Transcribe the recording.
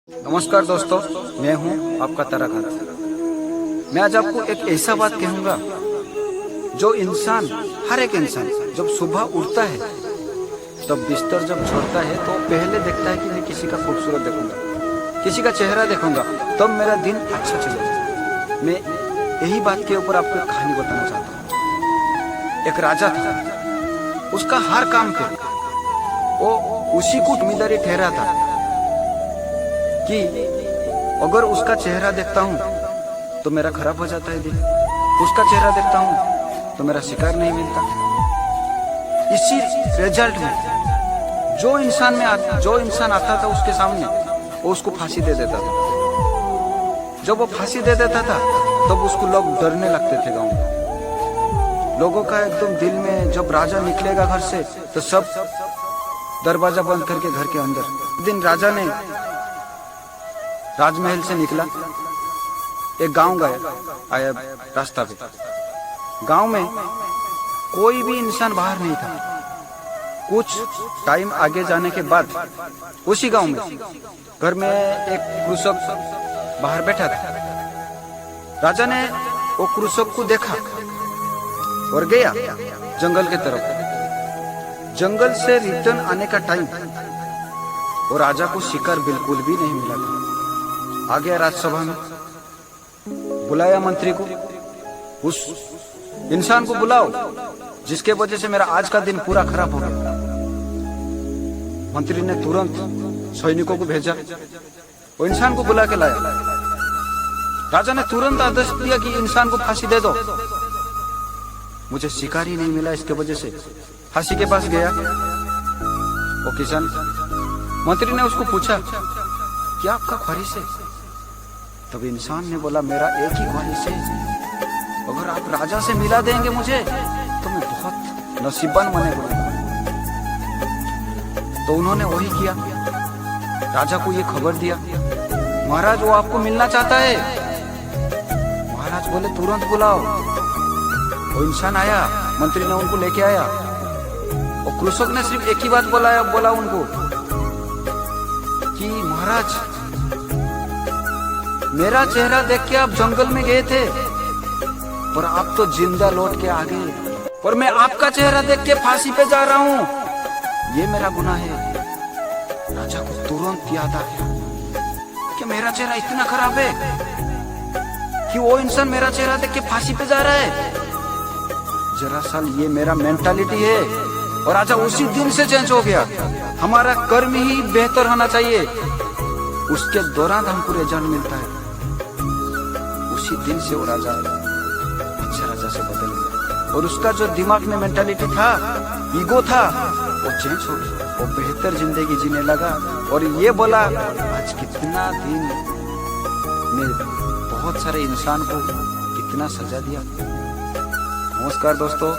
नमस्कार दोस्तों, मैं हूं आपका ताराकांत। मैं आज आपको एक ऐसा बात कहूंगा जो इंसान, हर एक इंसान जब सुबह उठता है तब बिस्तर जब छोड़ता है तो पहले देखता है कि मैं किसी का खूबसूरत देखूंगा, किसी का चेहरा देखूंगा, तब मेरा दिन अच्छा चलेगा। मैं यही बात के ऊपर आपको एक कहानी बताना चाहता हूँ। एक राजा था, उसका हर काम पे वो उसी को जिम्मेदारी ठहरा था कि अगर उसका चेहरा देखता हूं तो मेरा खराब हो जाता है दिन, उसका चेहरा देखता हूं तो मेरा शिकार नहीं मिलता। इसी रिजल्ट में जो इंसान आता था उसके सामने, वो उसको फांसी दे देता था। जब वो फांसी दे देता था तब उसको लोग डरने लगते थे। गांव में लोगों का एकदम दिल में, जब राजा निकलेगा घर से तो सब दरवाजा बंद करके घर के अंदर। दिन राजा ने राजमहल से निकला, एक गांव आया रास्ता पे। गांव में कोई भी इंसान बाहर नहीं था। कुछ टाइम आगे जाने के बाद उसी गांव में घर में एक कृषक बाहर बैठा था। राजा ने वो कृषक को देखा और गया जंगल के तरफ। जंगल से रिटर्न आने का टाइम, वो राजा को शिकार बिल्कुल भी नहीं मिला था। आ गया राज्यसभा में, बुलाया मंत्री को, उस इंसान को बुलाओ जिसके वजह से मेरा आज का दिन पूरा खराब हो गया। मंत्री ने तुरंत सैनिकों को भेजा, वो इंसान को बुला के लाया। राजा ने तुरंत आदेश दिया कि इंसान को फांसी दे दो, मुझे शिकार ही नहीं मिला, इसके वजह से। फांसी के पास गया वो किसान। मंत्री ने उसको पूछा, क्या आपका ख्वाहिश है? तब इंसान ने बोला, मेरा एक ही ख्वाहिश है, अगर आप राजा से मिला देंगे मुझे तो मैं बहुत नसीबवान बनेगा। तो उन्होंने वही किया, राजा को ये खबर दिया, महाराज वो आपको मिलना चाहता है। महाराज बोले, तुरंत बुलाओ। वो इंसान आया, मंत्री ने उनको लेके आया। वो कृषक ने सिर्फ एक ही बात बोला उनको कि महाराज, मेरा चेहरा देख के आप जंगल में गए थे और आप तो जिंदा लौट के आ गए, और मैं आपका चेहरा देख के फांसी पे जा रहा हूँ, ये मेरा गुनाह है। राजा को तुरंत याद आ गया कि मेरा चेहरा इतना खराब है कि वो इंसान मेरा चेहरा देख के फांसी पे जा रहा है। दरअसल ये मेरा मेंटालिटी है। और राजा उसी दिन से चेंज हो गया। हमारा कर्म ही बेहतर होना चाहिए, उसके दौरान हमको रिजल्ट मिलता है। उसी दिन से वो राजा अच्छा राजा से बदल गया, और उसका जो दिमाग में मेंटालिटी था, ईगो था, वो चेंज हो गया। वो बेहतर जिंदगी जीने लगा और ये बोला, आज कितना दिन में बहुत सारे इंसान को कितना सजा दिया। नमस्कार दोस्तों।